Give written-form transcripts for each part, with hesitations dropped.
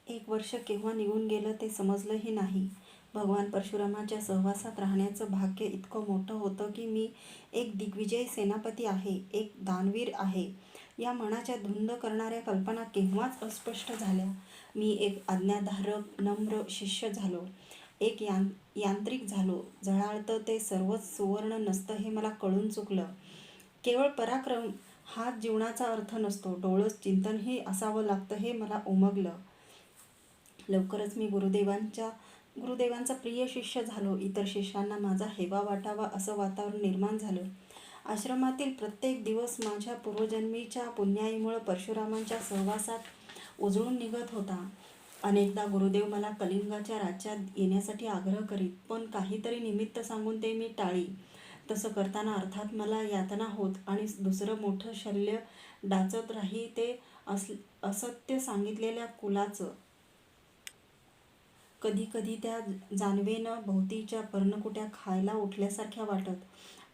1 वर्ष केव्हा निघून गेलं ते समजलंही नाही. भगवान परशुरामाच्या सहवासात राहण्याचं भाग्य इतकं मोठं होतं की मी एक दिग्विजयी सेनापती आहे, एक दानवीर आहे, या मनाच्या धुंद करणाऱ्या कल्पना केव्हाच अस्पष्ट झाल्या. मी एक आज्ञाधारक, नम्र शिष्य झालो, एक यांत्रिक झालो. झळाळतं ते सर्वच सुवर्ण नसतं हे मला कळून चुकलं. केवळ पराक्रम हाच जीवनाचा अर्थ नसतो, डोळस चिंतनही असावं लागतं हे मला उमगलं. लवकरच मी गुरुदेवांचा प्रिय शिष्य झालो. इतर शिष्यांना माझा हेवा वाटावा असं वातावरण निर्माण झालं. आश्रमातील प्रत्येक दिवस माझ्या पूर्वजन्मीच्या पुण्याईमुळे परशुरामांच्या सहवासात उजळून निघत होता. अनेकदा गुरुदेव मला कलिंगाच्या राज्यात येण्यासाठी आग्रह करीत, पण काहीतरी निमित्त सांगून ते मी टाळी. तसं करताना अर्थात मला यातना होत आणि दुसरं मोठं शल्य डाचत राही ते असत्य सांगितलेल्या कुलाचं. कधी कधी त्या जाणवेनं भोवतीच्या पर्णकुट्या खायला उठल्यासारख्या वाटत.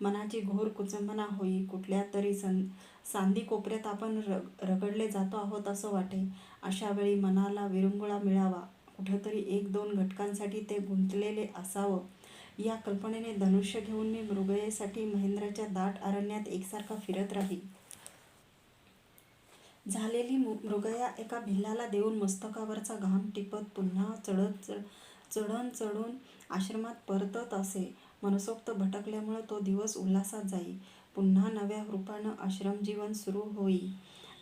मनाची घोर कुचंबना होई. कुठल्या तरी सांदी कोपऱ्यात आपण रगडले जातो आहोत असं वाटे. अशा वेळी मनाला विरंगुळा मिळावा, कुठंतरी 1-2 घटकांसाठी ते गुंतलेले असावं, या कल्पनेने धनुष्य घेऊन मी मृगयेसाठी महेंद्राच्या दाट अरण्यात एकसारखा फिरत राही. झालेली मृगया एका भिल्लाला देऊन मस्तकावरचा घाम टिपत पुन्हा चढून आश्रमात परतत असे. मनसोक्त भटकल्यामुळे तो दिवस उल्हासात जाई. पुन्हा नव्या रूपानं आश्रमजीवन सुरू होई.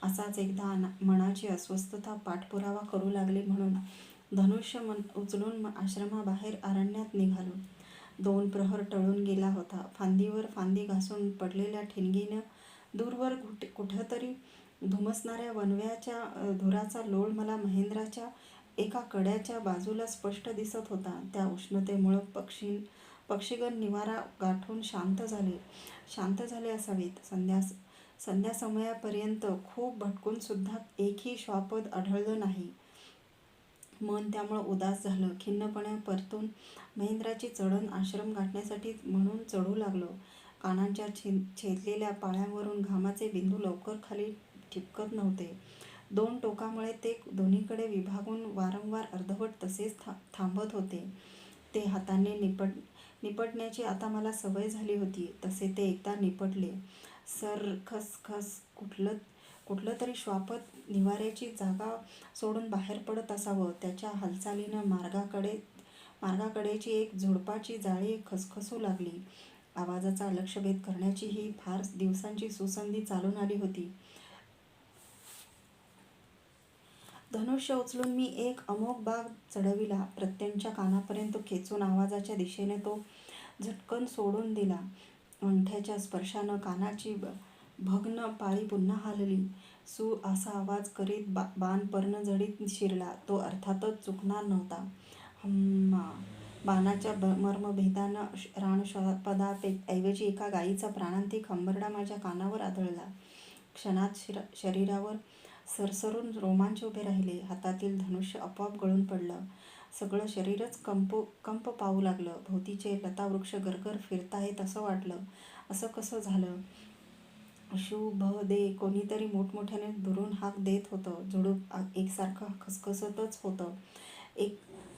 असाच एकदा मनाची अस्वस्थता पाठपुरावा करू लागली म्हणून धनुष्य उचलून आश्रमाबाहेर अरण्यात निघालो. 2 प्रहर टळून गेला होता. फांदीवर फांदी घासून पडलेल्या ठिणगीनं दूरवर कुठंतरी धुमसणाऱ्या वणव्याच्या धुराचा लोळ मला महेंद्राच्या एका कड्याच्या बाजूला स्पष्ट दिसत होता. त्या उष्णतेमुळं पक्षीगण निवारा गाठून शांत झाले असावेत. संध्यासमयापर्यंत खूप भटकून सुद्धा एकही श्वापद आढळलं नाही. मन त्यामुळं उदास झालं. खिन्नपणे परतून महेंद्राची चढण आश्रम गाठण्यासाठी म्हणून चढू लागलो. कानांच्या छेदलेल्या पाळ्यांवरून घामाचे बिंदू लवकर खाली ठिपकत नव्हते. 2 टोकामुळे ते दोन्हीकडे विभागून वारंवार अर्धवट तसेच थांबत होते. ते हाताने निपटण्याची आता मला सवय झाली होती. तसे ते एकदा निपटले. खसखस कुठलं तरी श्वापद निवाऱ्याची जागा सोडून बाहेर पडत असावं. त्याच्या हालचालीनं मार्गाकडेची एक झुडपाची जाळी खसखसू लागली. आवाजाचा लक्षभेद करण्याची ही फार दिवसांची सुसंधी चालून आली होती. धनुष्य उचलून मी एक अमोघ बाग चढविला. प्रत्यंच्या कानापर्यंत खेचून आवाजाच्या दिशेने तो झटकन सोडून दिला. अंगठ्याच्या स्पर्शानं कानाची भग्न पाळी पुन्हा हलली. सू असा आवाज करीत बाण पर्णझडीत शिरला. तो अर्थातच चुकणार नव्हता. हम्मा! बाणाच्या मर्मभेदानं रानश्वापदाऐवजी एका गायीचा प्राणांतिक हंबरडा माझ्या कानावर आदळला. क्षणात शरीरावर सरसरून रोमांच उभे राहिले. हातातील धनुष्य आपोआप गळून पडलं. सगळं शरीरच कंप पावू लागलं. भोवतीचे लतावृक्ष गरगर फिरताहेत असं वाटलं. असं कसं झालं? शुभ दे, कोणीतरी मोठमोठ्याने दुरून हाक देत होतं. झुडूप एकसारखं खसखसतच होतं.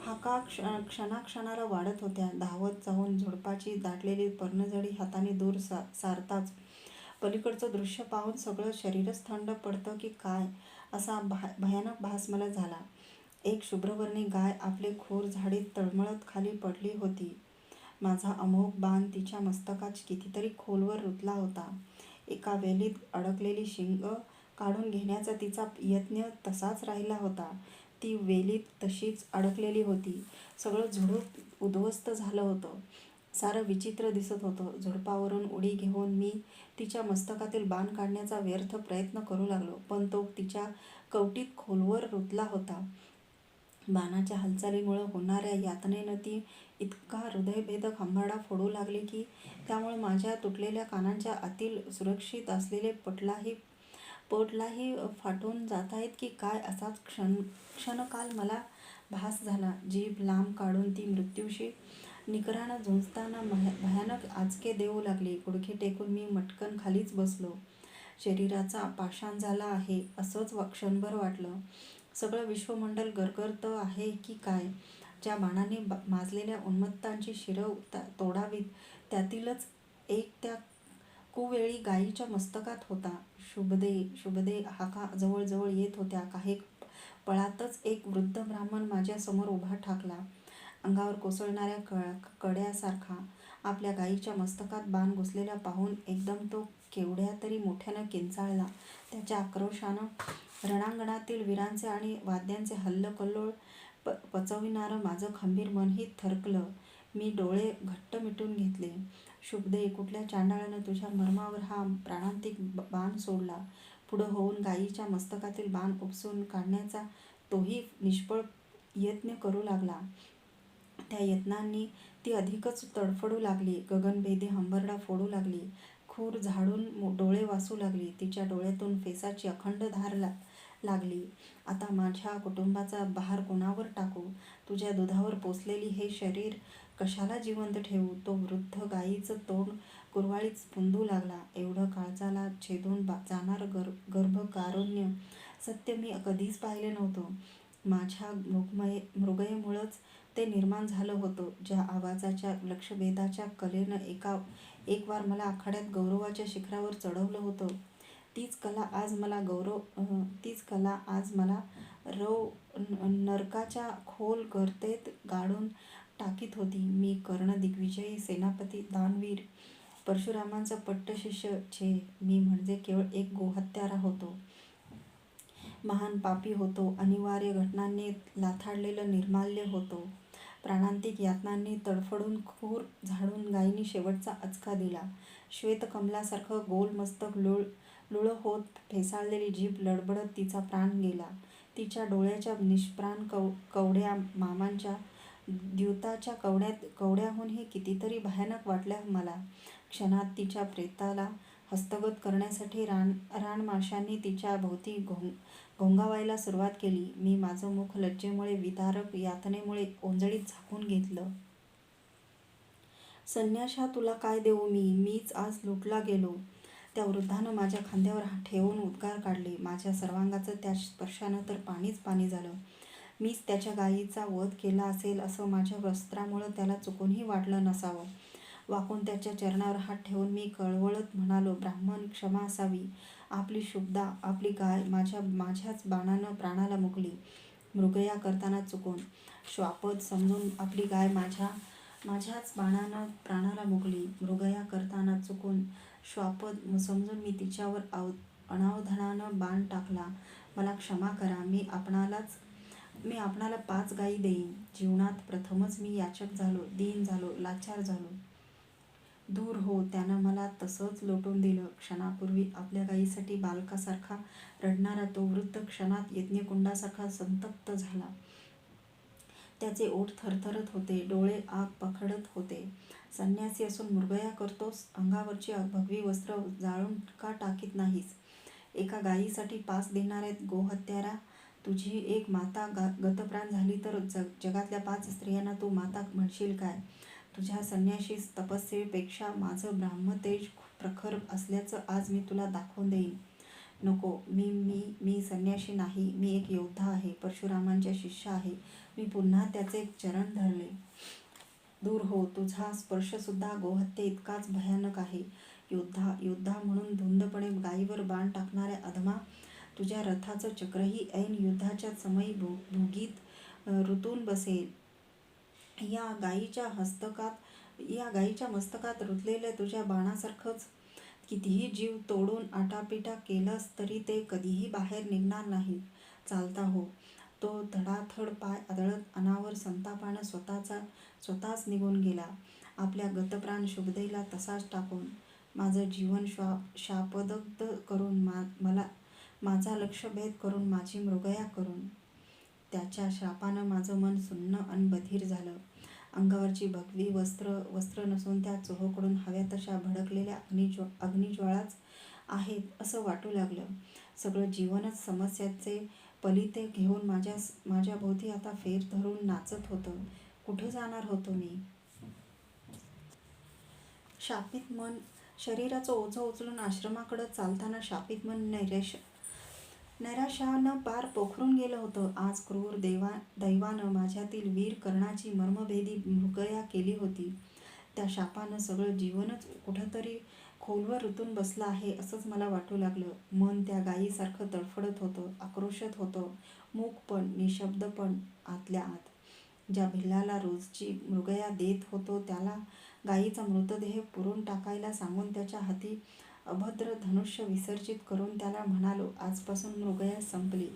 हाका क्षणाक्षणाला वाढत होत्या. धावत जाऊन झुडपाची दाटलेली पर्णझडी हाताने दूर सारताच पलीकडचं दृश्य पाहून सगळं शरीरच थंड पडतं की काय असा भयानक भास मला झाला. एक शुभ्रवर्णी गाय आपले खोर झाडीत तळमळत खाली पडली होती. माझा अमोघ बाण तिच्या मस्तकात कितीतरी खोलवर रुतला होता. एका वेलीत अडकलेली शिंगं काढून घेण्याचा तिचा यत्न तसाच राहिला होता. ती वेलीत तशीच अडकलेली होती. सगळं झुडूप उद्ध्वस्त झालं होतं. सारं विचित्र दिसत होतं. झुडपावरून उडी घेऊन मी तिच्या मस्तकातील बाण काढण्याचा व्यर्थ प्रयत्न करू लागलो, पण तो तिच्या कवटीत खोलवर रुतला होता. बाणाच्या हालचालीमुळं होणाऱ्या यातनेनं ती इतका हृदयभेदक हंबरडा फोडू लागली की त्यामुळे माझ्या तुटलेल्या कानांच्या आतील सुरक्षित असलेले पटलाही फाटून जातायत की काय असाच क्षणकाल मला भास झाला. जीभ लांब काढून ती मृत्यूशी निकरानं झुंजताना भयानक आचके देऊ लागली. गुडघे टेकून मी मटकन खालीच बसलो. शरीराचा पाषाण झाला आहे असंच क्षणभर वाटलं. सगळं विश्वमंडल गरगरतं आहे की काय? ज्या बाणाने माजलेल्या उन्मत्तांची शिरं तोडावीत, त्यातीलच एक त्या कुवेळी गायीच्या मस्तकात होता. शुभदे शुभदे हाका जवळजवळ येत होत्या. काही पळातच एक वृद्ध ब्राह्मण माझ्यासमोर उभा ठाकला, अंगावर कोसळणाऱ्या कड्यासारखा. आपल्या गायीच्या मस्तकात बाण घुसलेला पाहून एकदम तो केवढ्या तरी मोठ्यानं किंचाळला. त्याच्या आक्रोशानं रणांगणातील वीरांचे आणि वाद्यांचे हल्लकल्लोळ पचविणारं माझं खंबीर मनही थरकलं. मी डोळे घट्ट मिटून घेतले. शुभदे, कुठल्या चांडाळानं तुझ्या मर्मावर हा प्राणांतिक बाण सोडला? पुढं होऊन गायीच्या मस्तकातील बाण उपसून काढण्याचा तोही निष्फळ यत्न करू लागला. त्या यत्नांनी ती अधिकच तडफडू लागली. गगनभेदी हंबरडा फोडू लागली. खूर झाडून डोळे वासू लागली. तिच्या डोळ्यातून फेसाची अखंड धार लागली. आता माझ्या कुटुंबाचा भार कोणावर टाकू? तुझ्या दुधावर पोसलेली हे शरीर कशाला जिवंत ठेवू? तो वृद्ध गायीचं तोंड कुरवाळीत पुंजू लागला. एवढं काळजाला छेदून जाणारं गर्भकारुण्य सत्य मी कधीच पाहिलं नव्हतं. माझ्या मृगयेमुळंच ते निर्माण झालं होतं. ज्या आवाजाच्या लक्षभेदाच्या कलेनं एक वार मला आखाड्यात गौरवाच्या शिखरावर चढवलं होतं, तीच कला आज मला नरकाच्या खोल गर्तेत गाडून टाकीत होती. मी कर्ण दिग्विजयी सेनापती, दानवीर, परशुरामांचा पट्टशिष्य छे, मी म्हणजे केवळ एक गोहत्यारा होतो. महान पापी होतो. अनिवार्य घटनांनी लाथाडलेलं निर्माल्य होतो. प्राणांतिक यातनांनी तडफडून खूर झाडून गायींनी शेवटचा अचका दिला. श्वेतकमलासारखं गोल मस्तक लुळं होत फेसाळलेली जीभ लडबडत तिचा प्राण गेला. तिच्या डोळ्याच्या निष्प्राण कवड्या मामांच्या द्यूताच्या कवड्याहूनही कितीतरी भयानक वाटल्या मला. क्षणात तिच्या प्रेताला हस्तगत करण्यासाठी रानमाशांनी तिच्या भोवती घोंगावायला सुरुवात केली. मी माझं मुख लज्जेमुळे, विदारक यातनेमुळे ओंजळीत झाकून घेतलं. संन्याशा, तुला काय देऊ मी? मीच आज लुटला गेलो. त्या वृद्धानं माझ्या खांद्यावर हात ठेवून उद्गार काढले. माझ्या सर्वांगाचं त्या स्पर्शानं तर पाणीच पाणी झालं. मीच त्याच्या गायीचा वध केला असेल असं माझ्या वस्त्रामुळं त्याला चुकूनही वाटलं नसावं. वाकून त्याच्या चरणावर हात ठेवून मी कळवळत म्हणालो, ब्राह्मण, क्षमा असावी. आपली शुभदा, आपली गाय माझ्याच बाणानं प्राणाला मुकली. मृगया करताना चुकून. श्वापद समजून आपली गाय माझ्याच बाणानं प्राणाला मुकली. मृगया करताना चुकून. श्वापद समजून मी तिच्यावर अनावधानानं बाण टाकला. मला क्षमा करा. मी आपणाला 5 गायी देईन. जीवनात प्रथमच मी याचक झालो, दीन झालो, लाचार झालो. दूर हो. त्यानं मला तसंच लोटून दिलं. क्षणापूर्वी आपल्या गायीसाठी बालकासारखा रडणारा तो वृद्ध क्षणात यज्ञकुंडासारखा संतप्त झाला. त्याचे ओठ थरथरत होते. डोळे आग पखडत होते. संन्यासी असून मृगया करतोस? अंगावरची भगवी वस्त्र जाळून का टाकीत नाहीस? एका गायीसाठी 5 देणाऱ्या गोहत्यारा, तुझी एक माता गतप्राण झाली तर जगातल्या 5 स्त्रियांना तू माता म्हणशील काय? तुझ्या संन्यासी तपस्येपेक्षा माझं ब्राह्मतेज प्रखर असल्याचं आज मी तुला दाखवून देईन. नको, मी संन्यासी नाही. मी एक योद्धा आहे. परशुरामांचा शिष्य आहे. मी पुन्हा त्याचे चरण धरले. दूर हो. तुझा स्पर्शसुद्धा गोहत्ये इतकाच भयानक आहे. योद्धा म्हणून धुंदपणे गायीवर बाण टाकणाऱ्या अधमा, तुझ्या रथाचं चक्रही ऐन युद्धाच्या समयी भुगीत रुतून बसेल. या गायीच्या मस्तकात रुतलेल्या तुझ्या बाणासारखंच कितीही जीव तोडून आटापिटा केलंस तरी ते कधीही बाहेर निघणार नाहीत. चालता हो. तो धडाधड पाय आदळत अनावर संतापानं स्वतःच निघून गेला, आपल्या गतप्राण शुभदेला तसाच टाकून. माझं जीवन शापदग्ध करून, माझा लक्ष्यभेद करून, माझी मृगया करून. त्याच्या शापानं माझं मन सुन्न अन बधीर झालं. अंगावरची भगवी वस्त्र नसून त्या चोहोकडून हव्या तशा भडकलेल्या अग्निज्वाळाच आहेत असं वाटू लागलं. सगळं जीवनच समस्याचे पलिते घेऊन माझ्या भोवती आता फेर धरून नाचत होतं. कुठं जाणार होतो मी? शापित मन. शरीराचं ओझं उचलून आश्रमाकडं चालताना शापित मन नैराश्यानं पार पोखरून गेलं होतं. आज क्रूर दैवानं माझ्यातील वीर कर्णाची मर्मभेदी मृगया केली होती. त्या शापानं सगळं जीवनच कुठंतरी खोलवर रुतून बसलं आहे असंच मला वाटू लागलं. मन त्या गायीसारखं तडफडत होतं, आक्रोशात होतं, मूक पण निशब्द पण आतल्या आत. ज्या भिल्लाला रोजची मृगया देत होतो त्याला गायीचा मृतदेह पुरून टाकायला सांगून त्याच्या हाती अभद्र धनुष्य विसर्जित करून त्याला म्हणालो, आजपासून मृगया संपली.